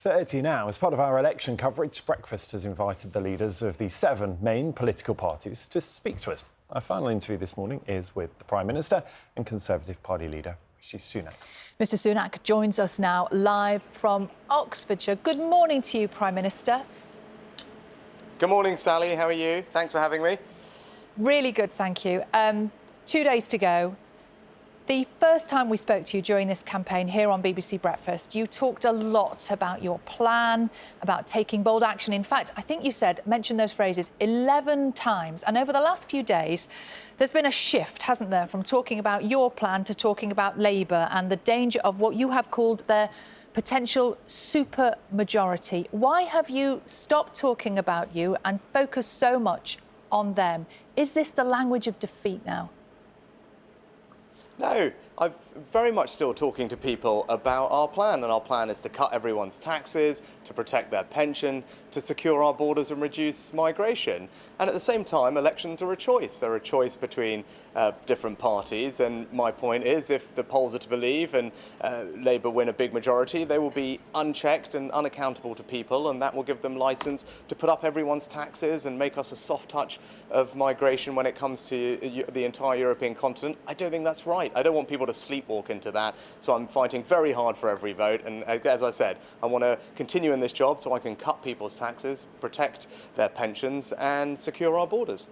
30 now. As part of our election coverage, Breakfast has invited the leaders of the 7 main political parties to speak to us. Our final interview this morning is with the Prime Minister and Conservative Party leader, Rishi Sunack. Mr Sunak joins us now live from Oxfordshire. Good morning to you, Prime Minister. Good morning, Sally. How are you? Thanks for having me. Really good, thank you. 2 days to go. The first time we spoke to you during this campaign here on BBC Breakfast, you talked a lot about your plan, about taking bold action. In fact, I think you mentioned those phrases 11 times. And over the last few days, there's been a shift, hasn't there, from talking about your plan to talking about Labour and the danger of what you have called their potential super majority. Why have you stopped talking about you and focused so much on them? Is this the language of defeat now? No, I'm very much still talking to people about our plan, and our plan is to cut everyone's taxes, to protect their pension, to secure our borders and reduce migration. And at the same time, elections are a choice. They're a choice between different parties, and my point is, if the polls are to believe and Labour win a big majority, they will be unchecked and unaccountable to people, and that will give them licence to put up everyone's taxes and make us a soft touch of migration when it comes to the entire European continent. I don't think that's right. I don't want people to sleepwalk into that, so I'm fighting very hard for every vote, and as I said, I want to continue in this job so I can cut people's taxes, protect their pensions and secure our borders.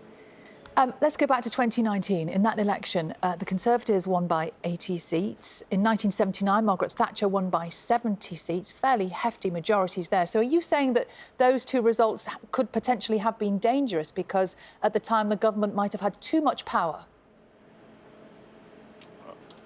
Let's go back to 2019. In that election, the Conservatives won by 80 seats. In 1979, Margaret Thatcher won by 70 seats, fairly hefty majorities there. So are you saying that those two results could potentially have been dangerous because at the time the government might have had too much power?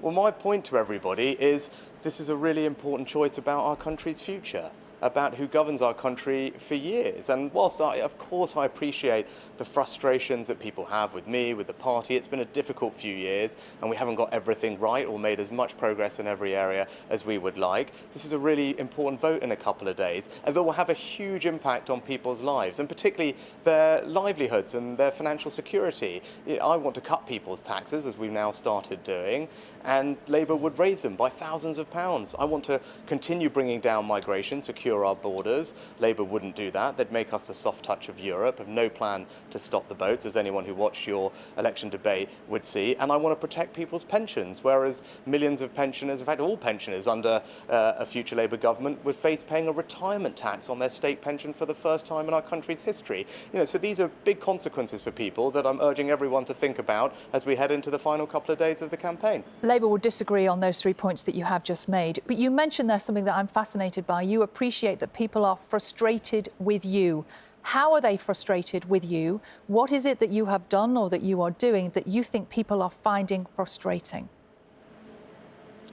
Well, my point to everybody is this is a really important choice about our country's future, about who governs our country for years. And whilst of course I appreciate the frustrations that people have with me, with the party, it's been a difficult few years and we haven't got everything right or made as much progress in every area as we would like. This is a really important vote in a couple of days, and that will have a huge impact on people's lives, and particularly their livelihoods and their financial security. I want to cut people's taxes, as we've now started doing, and Labour would raise them by thousands of pounds. I want to continue bringing down migration, secure our borders. Labour wouldn't do that. They'd make us the soft touch of Europe, have no plan to stop the boats, as anyone who watched your election debate would see. And I want to protect people's pensions, whereas millions of pensioners, in fact all pensioners under a future Labour government, would face paying a retirement tax on their state pension for the first time in our country's history. So these are big consequences for people that I'm urging everyone to think about as we head into the final couple of days of the campaign. Labour would disagree on those 3 points that you have just made, but you mentioned there's something that I'm fascinated by. You appreciate that people are frustrated with you. How are they frustrated with you? What is it that you have done or that you are doing that you think people are finding frustrating?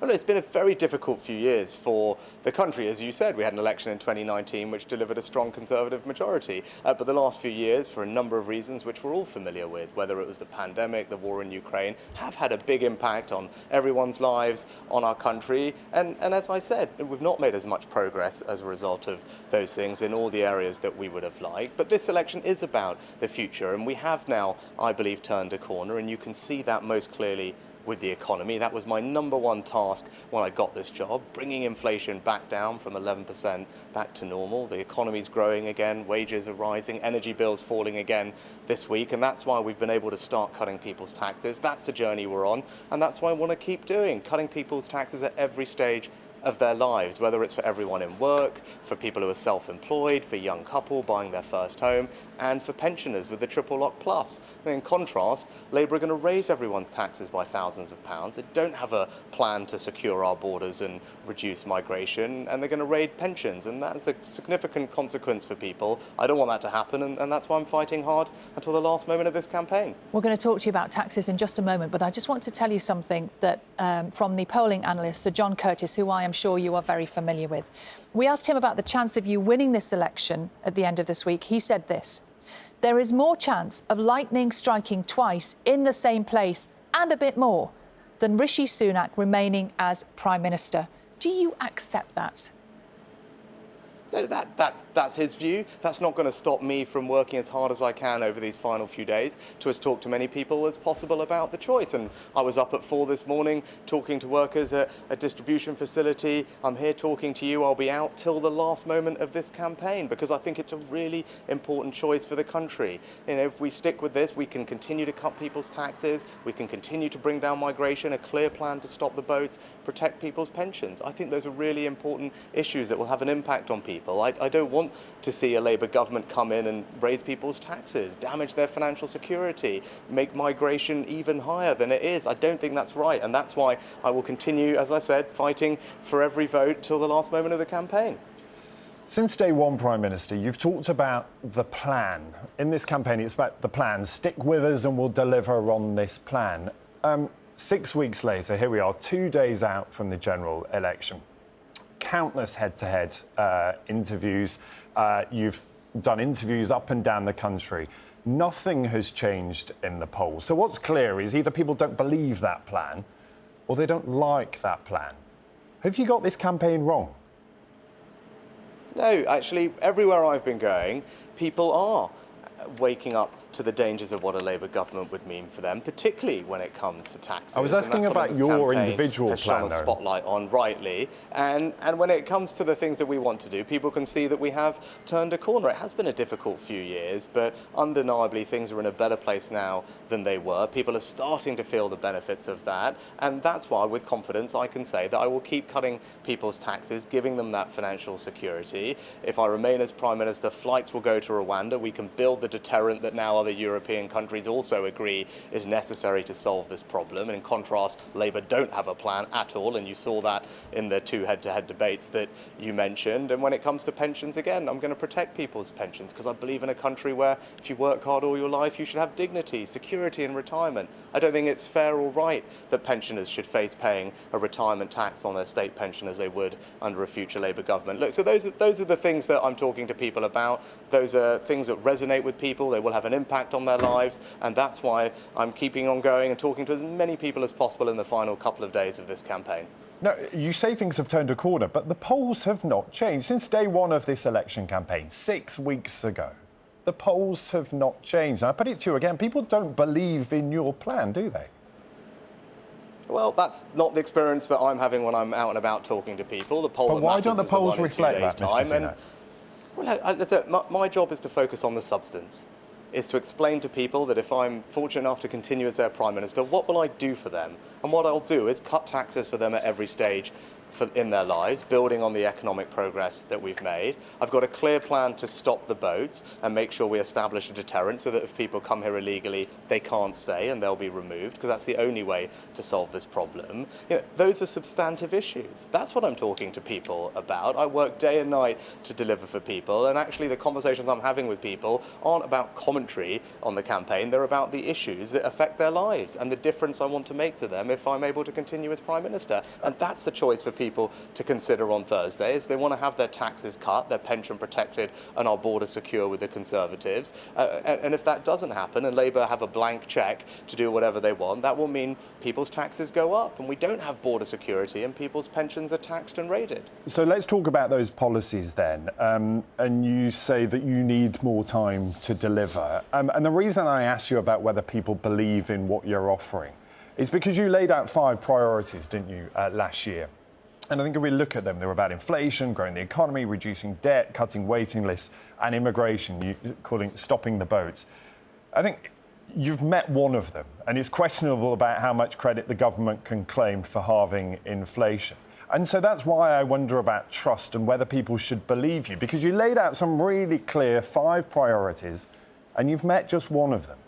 Well, it's been a very difficult few years for the country. As you said, we had an election in 2019 which delivered a strong Conservative majority. But the last few years, for a number of reasons which we're all familiar with, whether it was the pandemic, the war in Ukraine, have had a big impact on everyone's lives, on our country. And as I said, we've not made as much progress as a result of those things in all the areas that we would have liked. But this election is about the future, and we have now, I believe, turned a corner, and you can see that most clearly with the economy. That was my #1 task when I got this job, bringing inflation back down from 11% back to normal. The economy's growing again, wages are rising, energy bills falling again this week, and that's why we've been able to start cutting people's taxes. That's the journey we're on, and that's what I want to keep doing, cutting people's taxes at every stage of their lives, whether it's for everyone in work, for people who are self-employed, for a young couple buying their first home, and for pensioners with the Triple Lock Plus. And in contrast, Labour are going to raise everyone's taxes by thousands of pounds. They don't have a plan to secure our borders and reduce migration, and they're going to raid pensions, and that's a significant consequence for people. I don't want that to happen, and that's why I'm fighting hard until the last moment of this campaign. We're going to talk to you about taxes in just a moment, but I just want to tell you something that from the polling analyst, Sir John Curtis, who I am sure you are very familiar with. We asked him about the chance of you winning this election at the end of this week. He said this: there is more chance of lightning striking twice in the same place and a bit more than Rishi Sunak remaining as Prime Minister. Do you accept that? No, that's his view. That's not going to stop me from working as hard as I can over these final few days to talk to many people as possible about the choice. And I was up at 4 this morning talking to workers at a distribution facility. I'm here talking to you. I'll be out till the last moment of this campaign because I think it's a really important choice for the country. You know, if we stick with this, we can continue to cut people's taxes. We can continue to bring down migration, a clear plan to stop the boats, protect people's pensions. I think those are really important issues that will have an impact on people. I don't want to see a Labour government come in and raise people's taxes, damage their financial security, make migration even higher than it is. I don't think that's right, and that's why I will continue, as I said, fighting for every vote till the last moment of the campaign. Since day one, Prime Minister, you've talked about the plan. In this campaign, it's about the plan. Stick with us and we'll deliver on this plan. 6 weeks later, here we are, 2 days out from the general election. Countless head-to-head interviews. You've done interviews up and down the country. Nothing has changed in the polls. So what's clear is either people don't believe that plan or they don't like that plan. Have you got this campaign wrong? No, actually, everywhere I've been going, people are waking up to the dangers of what a Labour government would mean for them, particularly when it comes to taxes. I was asking about your individual plan, though. Has shone a spotlight on rightly, and when it comes to the things that we want to do, people can see that we have turned a corner. It has been a difficult few years, but undeniably things are in a better place now than they were. People are starting to feel the benefits of that, and that's why, with confidence, I can say that I will keep cutting people's taxes, giving them that financial security. If I remain as Prime Minister, flights will go to Rwanda. We can build the deterrent that now other European countries also agree is necessary to solve this problem. And in contrast, Labour don't have a plan at all, and you saw that in the 2 head-to-head debates that you mentioned. And when it comes to pensions, again, I'm going to protect people's pensions because I believe in a country where if you work hard all your life, you should have dignity, security in retirement. I don't think it's fair or right that pensioners should face paying a retirement tax on their state pension as they would under a future Labour government. Look, so those are the things that I'm talking to people about. Those are things that resonate with people. They will have an impact on their lives, and that's why I'm keeping on going and talking to as many people as possible in the final couple of days of this campaign. No, you say things have turned a corner, but the polls have not changed. Since day one of this election campaign, 6 weeks ago, the polls have not changed. And I put it to you again, people don't believe in your plan, do they? Well, that's not the experience that I'm having when I'm out and about talking to people. The poll but that why matters don't the is the polls one in 2 days' reflect that, time. Mr. Sunack? Well, my job is to focus on the substance, is to explain to people that if I'm fortunate enough to continue as their Prime Minister, what will I do for them? And what I'll do is cut taxes for them at every stage in their lives, building on the economic progress that we've made. I've got a clear plan to stop the boats and make sure we establish a deterrent so that if people come here illegally, they can't stay and they'll be removed, because that's the only way to solve this problem. You know, those are substantive issues. That's what I'm talking to people about. I work day and night to deliver for people, and actually the conversations I'm having with people aren't about commentary on the campaign. They're about the issues that affect their lives and the difference I want to make to them if I'm able to continue as Prime Minister. And that's the choice for people to consider on Thursday, is they want to have their taxes cut, their pension protected, and our border secure with the Conservatives. And if that doesn't happen and Labour have a blank cheque to do whatever they want, that will mean people's taxes go up and we don't have border security and people's pensions are taxed and raided. So let's talk about those policies then. And you say that you need more time to deliver. And the reason I ask you about whether people believe in what you're offering is because you laid out 5 priorities, didn't you, last year? And I think if we look at them, they're about inflation, growing the economy, reducing debt, cutting waiting lists, and immigration, stopping the boats. I think you've met one of them, and it's questionable about how much credit the government can claim for halving inflation. And so that's why I wonder about trust and whether people should believe you, because you laid out some really clear 5 priorities, and you've met just one of them.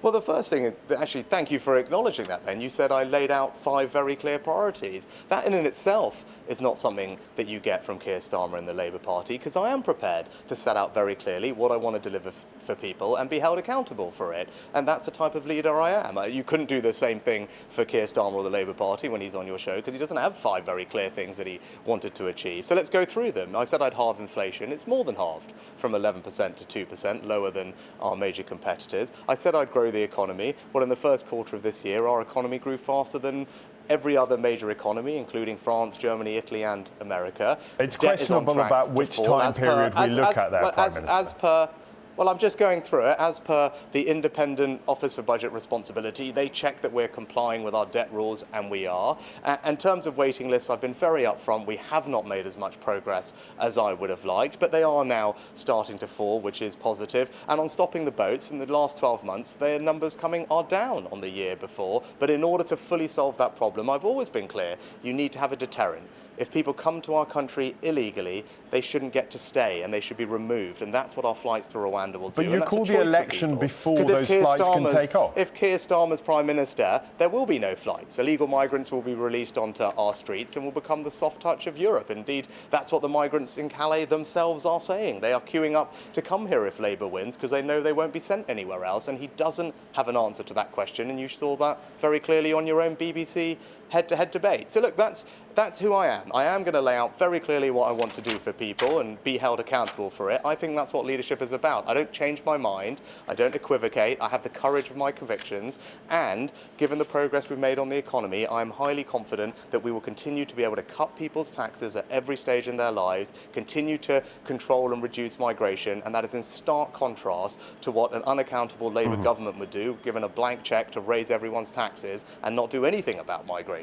Well, the first thing, actually, thank you for acknowledging that, Ben. You said I laid out 5 very clear priorities. That in and itself is not something that you get from Keir Starmer and the Labour Party, because I am prepared to set out very clearly what I want to deliver for people and be held accountable for it. And that's the type of leader I am. You couldn't do the same thing for Keir Starmer or the Labour Party when he's on your show, because he doesn't have 5 very clear things that he wanted to achieve. So let's go through them. I said I'd halve inflation. It's more than halved, from 11% to 2%, lower than our major competitors. I said I'd grow the economy. Well, in the first quarter of this year, our economy grew faster than every other major economy, including France, Germany, Italy and America. It's questionable about which time period we look at there, Prime Minister. Well, I'm just going through it. As per the Independent Office for Budget Responsibility, they check that we're complying with our debt rules, and we are. In terms of waiting lists, I've been very upfront. We have not made as much progress as I would have liked, but they are now starting to fall, which is positive. And on stopping the boats, in the last 12 months, their numbers are down on the year before. But in order to fully solve that problem, I've always been clear, you need to have a deterrent. If people come to our country illegally, they shouldn't get to stay and they should be removed. And that's what our flights to Rwanda will do. But you call the election before those flights can take off. If Keir Starmer's Prime Minister, there will be no flights. Illegal migrants will be released onto our streets and will become the soft touch of Europe. Indeed, that's what the migrants in Calais themselves are saying. They are queuing up to come here if Labour wins because they know they won't be sent anywhere else. And he doesn't have an answer to that question. And you saw that very clearly on your own BBC head-to-head debate. So look, that's who I am. I am going to lay out very clearly what I want to do for people and be held accountable for it. I think that's what leadership is about. I don't change my mind. I don't equivocate. I have the courage of my convictions. And given the progress we've made on the economy, I'm highly confident that we will continue to be able to cut people's taxes at every stage in their lives, continue to control and reduce migration, and that is in stark contrast to what an unaccountable Labour government would do, given a blank cheque to raise everyone's taxes and not do anything about migration.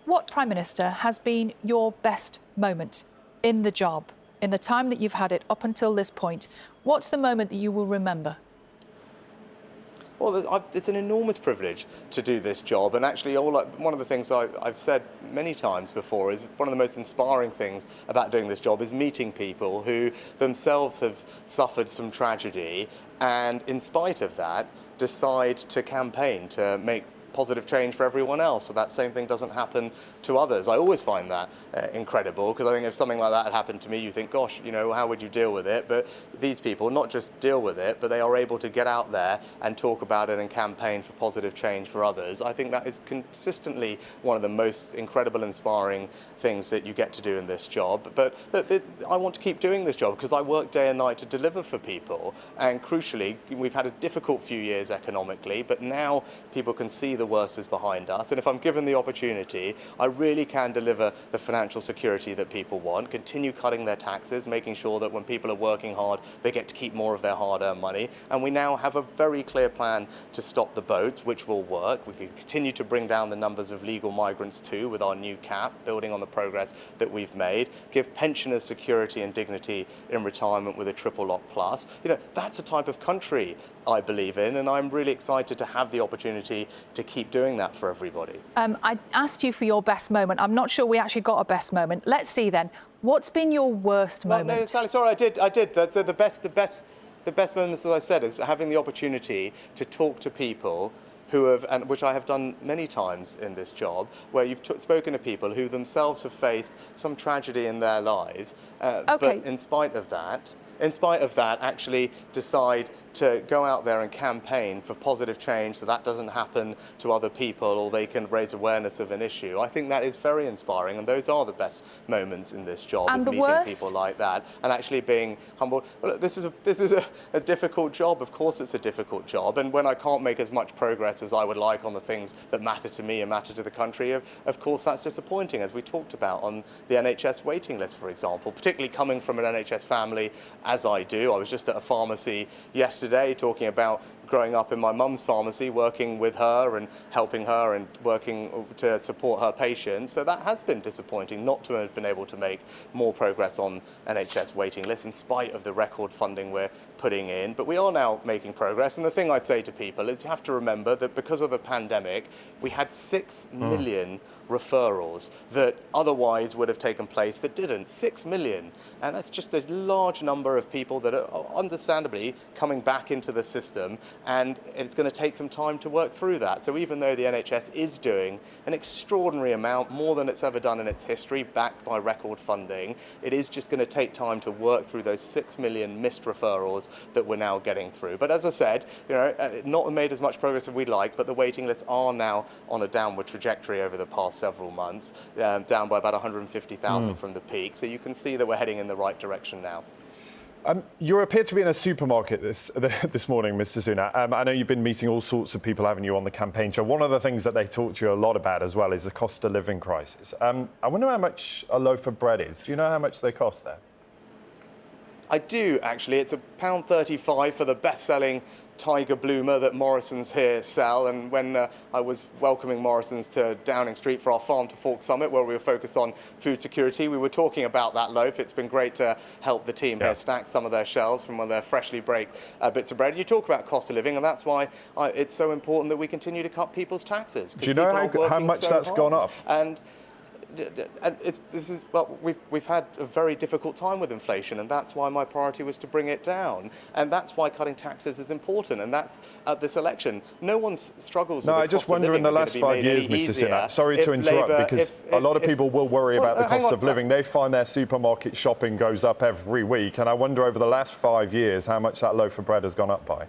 What, Prime Minister, has been your best moment in the job, in the time that you've had it up until this point? What's the moment that you will remember? Well, it's an enormous privilege to do this job, and actually one of the things I've said many times before is one of the most inspiring things about doing this job is meeting people who themselves have suffered some tragedy and in spite of that decide to campaign to make positive change for everyone else, so that same thing doesn't happen to others. I always find that incredible, because I think if something like that had happened to me, you think, gosh, you know, how would you deal with it? But these people not just deal with it, but they are able to get out there and talk about it and campaign for positive change for others. I think that is consistently one of the most incredible, inspiring things that you get to do in this job. But look, I want to keep doing this job because I work day and night to deliver for people, and crucially, we've had a difficult few years economically, but now people can see the worst is behind us, and if I'm given the opportunity, I really can deliver the financial security that people want, continue cutting their taxes, making sure that when people are working hard, they get to keep more of their hard-earned money, and we now have a very clear plan to stop the boats, which will work. We can continue to bring down the numbers of legal migrants too with our new cap, building on the progress that we've made, give pensioners security and dignity in retirement with a triple lock plus. You know, that's a type of country I believe in, and I'm really excited to have the opportunity to keep doing that for everybody. I asked you for your best moment. I'm not sure we actually got a best moment. Let's see then. What's been your worst moment? No, Sally, sorry, I did. The best moments, as I said, is having the opportunity to talk to people who have, and which I have done many times in this job, where you've spoken to people who themselves have faced some tragedy in their lives, but in spite of that, actually decide to go out there and campaign for positive change so that doesn't happen to other people, or they can raise awareness of an issue. I think that is very inspiring, and those are the best moments in this job, is meeting people like that and actually being humbled. Well, look, this is a difficult job. Of course it's a difficult job, and when I can't make as much progress as I would like on the things that matter to me and matter to the country, of course that's disappointing, as we talked about on the NHS waiting list, for example, particularly coming from an NHS family as I do. I was just at a pharmacy yesterday talking about growing up in my mum's pharmacy, working with her and helping her and working to support her patients. So that has been disappointing not to have been able to make more progress on NHS waiting lists in spite of the record funding we're putting in. But we are now making progress. And the thing I'd say to people is you have to remember that because of the pandemic, we had 6 million referrals that otherwise would have taken place that didn't. 6 million. And that's just a large number of people that are understandably coming back into the system, and it's going to take some time to work through that. So even though the NHS is doing an extraordinary amount, more than it's ever done in its history, backed by record funding, it is just going to take time to work through those 6 million missed referrals that we're now getting through. But as I said, you know, not made as much progress as we'd like, but the waiting lists are now on a downward trajectory over the past several months, down by about 150,000 from the peak. So you can see that we're heading in the right direction now. You appear to be in a supermarket this morning, Mr. Sunack. I know you've been meeting all sorts of people, haven't you, on the campaign trail. One of the things that they talk to you a lot about as well is the cost of living crisis. I wonder how much a loaf of bread is. Do you know how much they cost there? I do, actually. It's £1.35 for the best-selling Tiger Bloomer that Morrison's here sell. And when I was welcoming Morrison's to Downing Street for our Farm to Fork Summit, where we were focused on food security, we were talking about that loaf. It's been great to help the team here stack some of their shelves from one of their freshly baked bits of bread. You talk about cost of living, and that's why it's so important that we continue to cut people's taxes. Do you know how much that's gone up? We've had a very difficult time with inflation, and that's why my priority was to bring it down, and that's why cutting taxes is important, and that's at this election. No one struggles with the cost of living. I just wonder in the last 5 years, Mr. Sunack, sorry to interrupt, because a lot of people will worry about the cost of living. They find their supermarket shopping goes up every week, and I wonder over the last 5 years how much that loaf of bread has gone up by.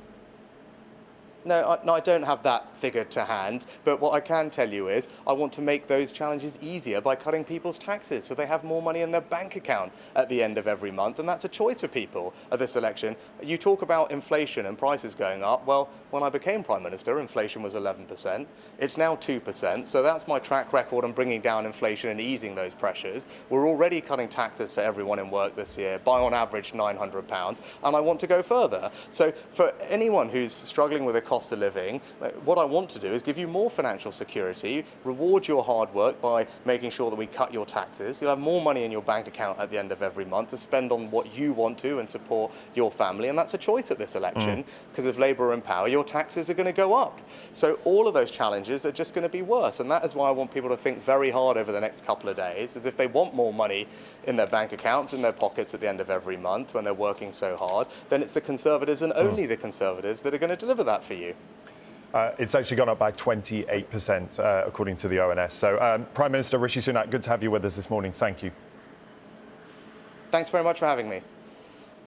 No, I don't have that figure to hand, but what I can tell you is I want to make those challenges easier by cutting people's taxes so they have more money in their bank account at the end of every month, and that's a choice for people at this election. You talk about inflation and prices going up. Well, when I became Prime Minister, inflation was 11%. It's now 2%, so that's my track record on bringing down inflation and easing those pressures. We're already cutting taxes for everyone in work this year by on average £900, and I want to go further. So for anyone who's struggling with a cost of living, what I want to do is give you more financial security, reward your hard work by making sure that we cut your taxes. You'll have more money in your bank account at the end of every month to spend on what you want to and support your family, and that's a choice at this election, because if Labour are in power, your taxes are going to go up. So all of those challenges are just going to be worse, and that is why I want people to think very hard over the next couple of days, as if they want more money in their bank accounts, in their pockets at the end of every month when they're working so hard, then it's the Conservatives and only the Conservatives that are going to deliver that for you. It's actually gone up by 28%, according to the ONS. So, Prime Minister Rishi Sunack, good to have you with us this morning. Thank you. Thanks very much for having me.